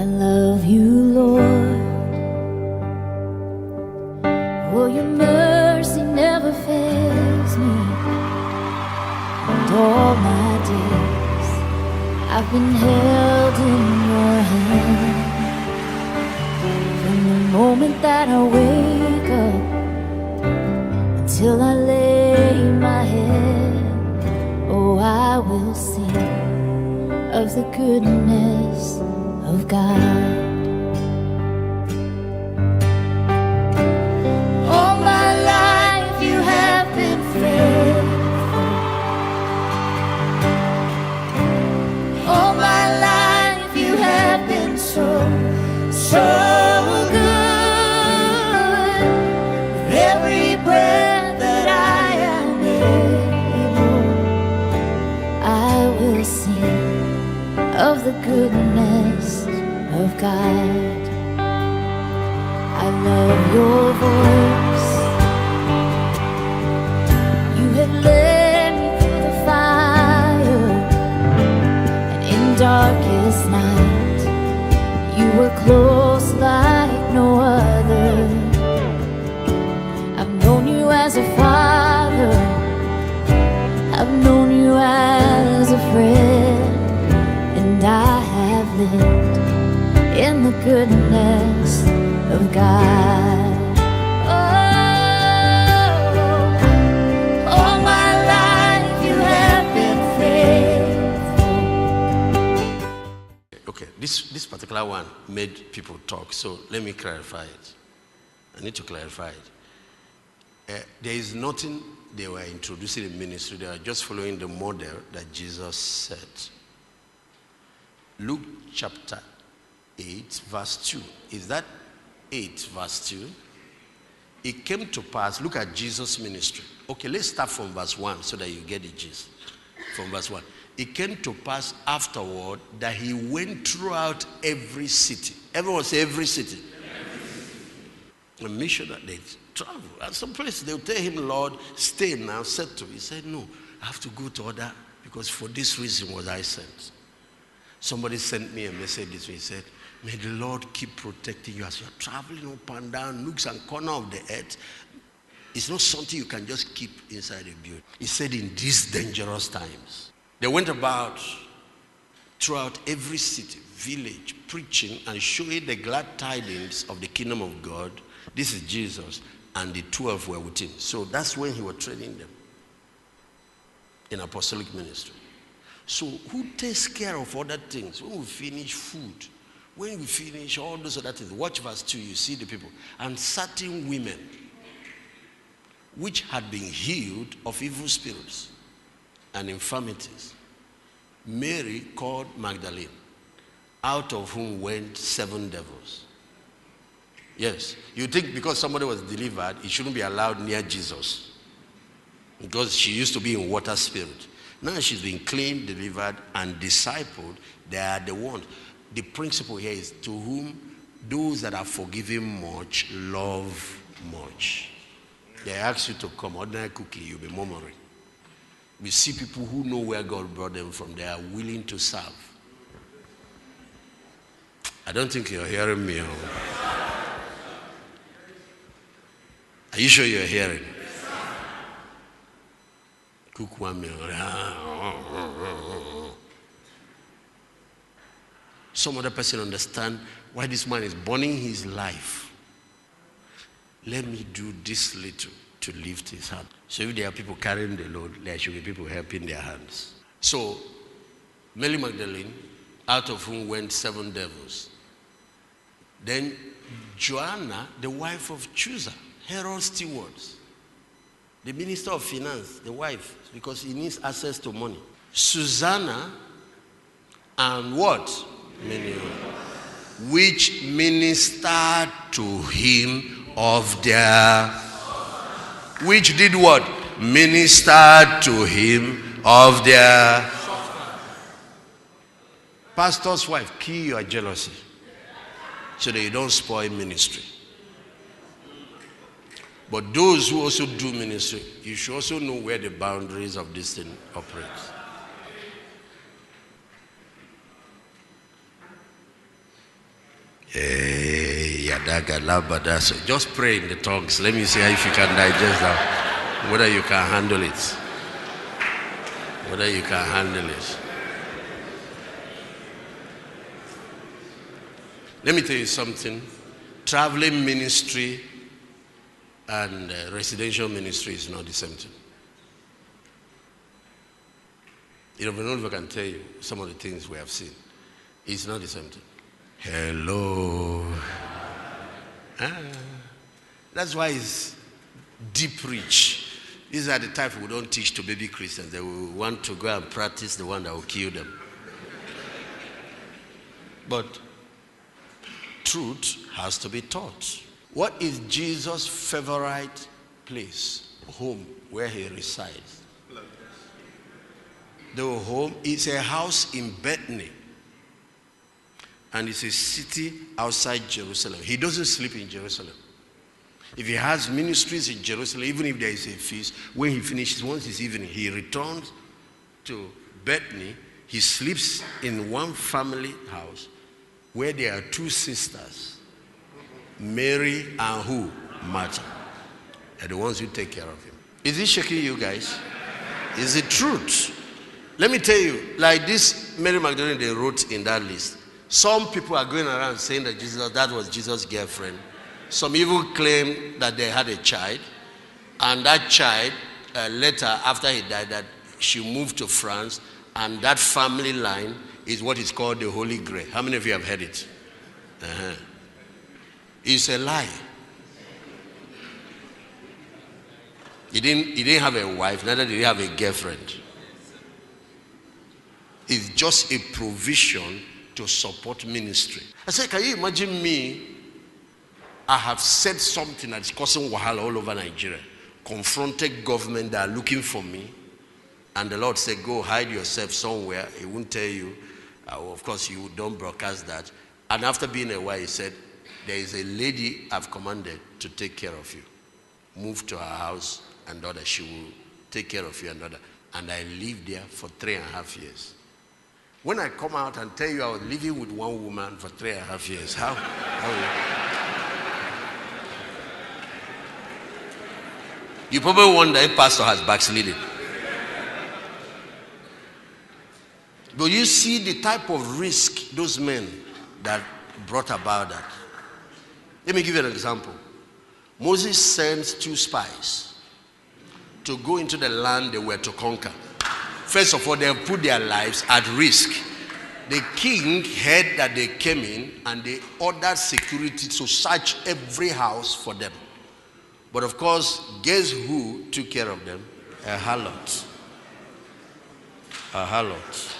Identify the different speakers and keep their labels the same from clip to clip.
Speaker 1: I love you, Lord. Oh, your mercy never fails me. And all my days I've been held in your hand. From the moment that I wake up until I lay my head, oh, I will sing of the goodness of God. All my life you have been faithful. All my life you have been so good. With every breath that I am able, I will sing of the goodness of God. I love your voice. You have led me through the fire, and in darkest night you were close like no other. I've known you as a father, I've known you as a friend, and I have lived in the goodness of God. Oh, all my life you have been faithful.
Speaker 2: Okay, this particular one made people talk, so let me clarify it. I need to clarify it. There is nothing they were introducing in ministry. They are just following the model that Jesus set. Luke chapter 8 verse 2. Is that 8 verse 2? It came to pass, look at Jesus' ministry. Okay, let's start from verse 1 so that you get the gist. From verse 1. It came to pass afterward that he went throughout every city. Everyone say every city. A mission that they travel. At some place they'll tell him, Lord, stay now, settle. He said, no, I have to go to other, because for this reason was I sent. Somebody sent me a message this way. He said, may the Lord keep protecting you as you're traveling up and down, nooks and corners of the earth. It's not something you can just keep inside a building. He said, in these dangerous times. They went about throughout every city, village, preaching and showing the glad tidings of the kingdom of God. This is Jesus, and the 12 were with him. So that's when he was training them in apostolic ministry. So who takes care of other things? When we finish food, when we finish all those other things, watch verse 2, you see the people. And certain women, which had been healed of evil spirits and infirmities, Mary called Magdalene, out of whom went 7 devils. Yes, you think because somebody was delivered, he shouldn't be allowed near Jesus, because she used to be in water spirit. Now she's been cleaned, delivered, and discipled. They are the ones. The principle here is, to whom those that are forgiven much love much. They ask you to come, ordinary cookie, you'll be murmuring. We see people who know where God brought them from. They are willing to serve. I don't think you're hearing me. Are you sure you're hearing? Cook 1 meal. Some other person understand why this man is burning his life. Let me do this little to lift his hand. So if there are people carrying the load, there should be people helping their hands. So Mary Magdalene, out of whom went 7 devils. Then Joanna, the wife of Chusa, Herod's steward, the minister of finance, the wife, because he needs access to money. Susanna, and what? Many others, which ministered to him of their, which did what? Ministered to him of their. Pastor's wife, kill your jealousy so that you don't spoil ministry. But those who also do ministry, you should also know where the boundaries of this thing operates. Yadaga labada. So just pray in the tongues. Let me see if you can digest that. Whether you can handle it. Whether you can handle it. Let me tell you something. Traveling ministry and residential ministry is not the same thing. You don't know if I can tell you some of the things we have seen. It's not the same thing. Hello. That's why it's deep rich. These are the type we don't teach to baby Christians. They will want to go and practice the one that will kill them. But truth has to be taught. What is Jesus' favorite place, home, where he resides? The home is a house in Bethany. And it's a city outside Jerusalem. He doesn't sleep in Jerusalem. If he has ministries in Jerusalem, even if there is a feast, when he finishes, once it's evening, he returns to Bethany. He sleeps in one family house where there are two sisters, Mary and who? Martha. They're the ones who take care of him. Is he shaking you guys? Is it truth? Let me tell you, like this Mary Magdalene they wrote in that list. Some people are going around saying that that was Jesus' girlfriend. Some even claim that they had a child. And that child, later, after he died, that she moved to France. And that family line is what is called the Holy Grail. How many of you have heard it? It's a lie. He didn't have a wife, neither did he have a girlfriend. It's just a provision to support ministry. I said, can you imagine me? I have said something that's causing wahala all over Nigeria. Confronted government that are looking for me. And the Lord said, go hide yourself somewhere. He won't tell you. Of course, you don't broadcast that. And after being a while, he said, there is a lady I've commanded to take care of you. Move to her house and daughter. She will take care of you and daughter. And I lived there for 3.5 years. When I come out and tell you I was living with one woman for 3.5 years, how you probably wonder if pastor has backslidden. But you see the type of risk those men that brought about that. Let me give you an example. Moses sends 2 spies to go into the land they were to conquer. First of all, they put their lives at risk. The king heard that they came in and they ordered security to search every house for them. But of course, guess who took care of them? A harlot. A harlot.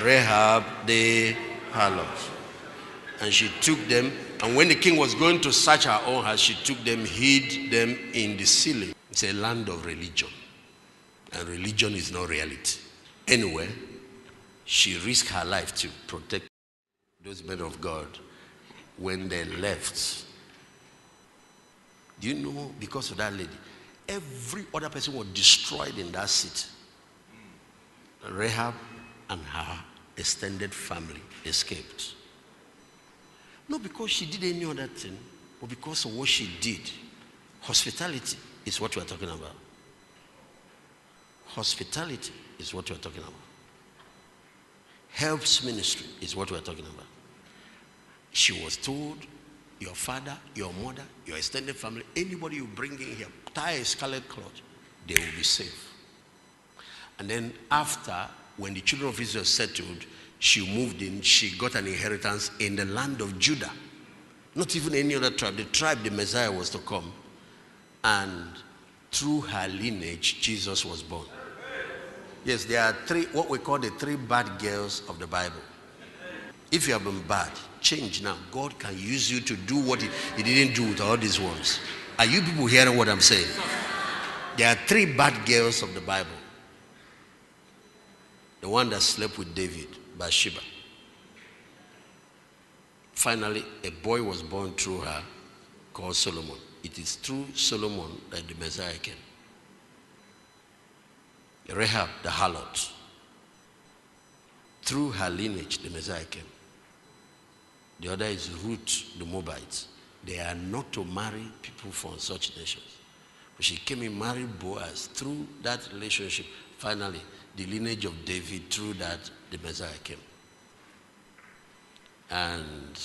Speaker 2: Rahab the harlot. And she took them, and when the king was going to search her own house, she took them, hid them in the ceiling. It's a land of religion. And religion is not reality. Anyway, she risked her life to protect those men of God when they left. Do you know, because of that lady, every other person was destroyed in that city. Rahab and her extended family escaped. Not because she did any other thing, but because of what she did. Hospitality is what we're talking about. Hospitality is what we're talking about. Helps ministry is what we're talking about. She was told, your father, your mother, your extended family, anybody you bring in here, tie a scarlet cloth, they will be safe. And then after, when the children of Israel settled, she moved in, she got an inheritance in the land of Judah. Not even any other tribe. The tribe the Messiah was to come. And through her lineage, Jesus was born. Yes, there are 3, what we call the 3 bad girls of the Bible. If you have been bad, change now. God can use you to do what he didn't do with all these ones. Are you people hearing what I'm saying? There are 3 bad girls of the Bible. The one that slept with David, Bathsheba. Finally, a boy was born through her called Solomon. It is through Solomon that the Messiah came. Rahab, the harlot. Through her lineage, the Messiah came. The other is Ruth the Moabite. They are not to marry people from such nations. But she came and married Boaz. Through that relationship, finally, the lineage of David, through that, the Messiah came. And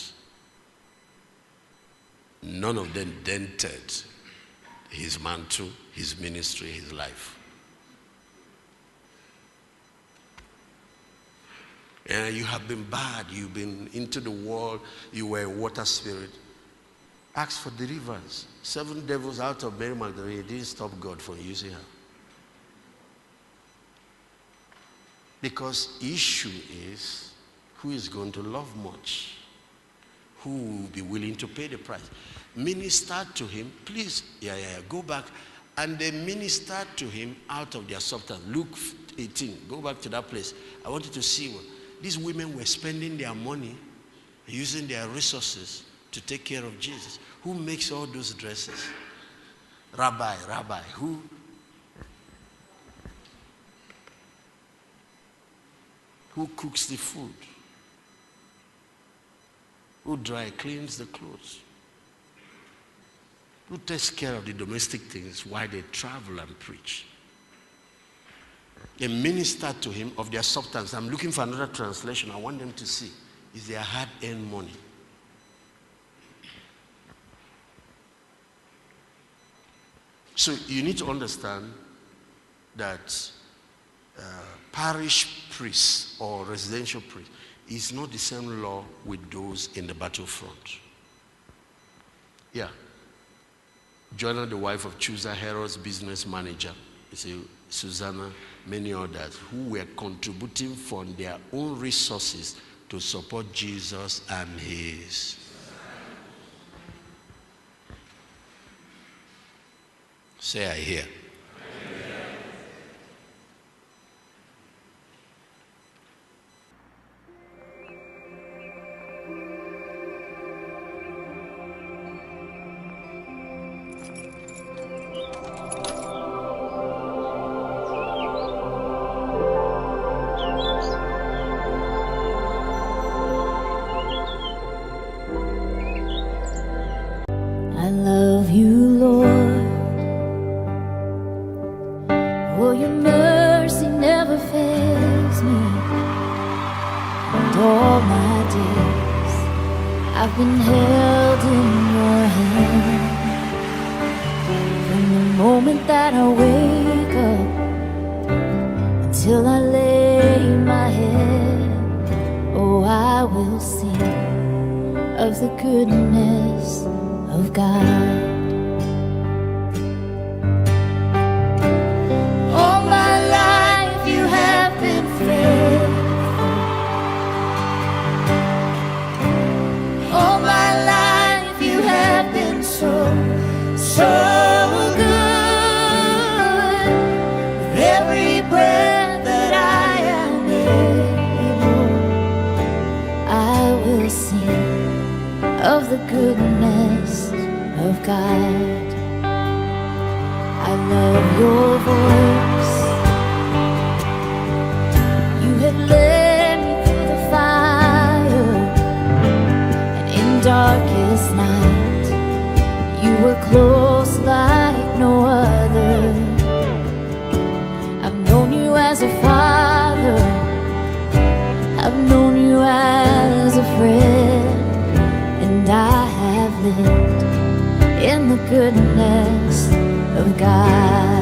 Speaker 2: none of them dented his mantle, his ministry, his life. And you have been bad, you've been into the world, you were a water spirit. Ask for deliverance. 7 devils out of Mary Magdalene didn't stop God from using her. Because the issue is, who is going to love much? Who will be willing to pay the price? Minister to him, please, go back. And they ministered to him out of their substance. Luke 18, go back to that place. I want you to see what these women were spending their money, using their resources to take care of Jesus. Who makes all those dresses? Rabbi, who? Who cooks the food? Who dry cleans the clothes? Who takes care of the domestic things while they travel and preach? They ministered to him of their substance. I'm looking for another translation. I want them to see. Is their hard-earned money. So you need to understand that parish priests or residential priests is not the same law with those in the battlefront. Yeah. Joanna, the wife of Chusa, Herod's business manager, you see, Susanna, many others who were contributing from their own resources to support Jesus and his. Say, I hear.
Speaker 1: I love you, Lord. Oh, your mercy never fails me. And all my days I've been held in your hand. From the moment that I wake up until I lay my head, oh, I will sing of the goodness of God. All my life you have been faithful. All my life you have been so good. With every breath that I am able, I will sing of the goodness of God. I love your voice. You have led me through the fire, and in darkest night you were close like no other. I've known you as a father, I've known you as a friend, and I have lived in the goodness of God.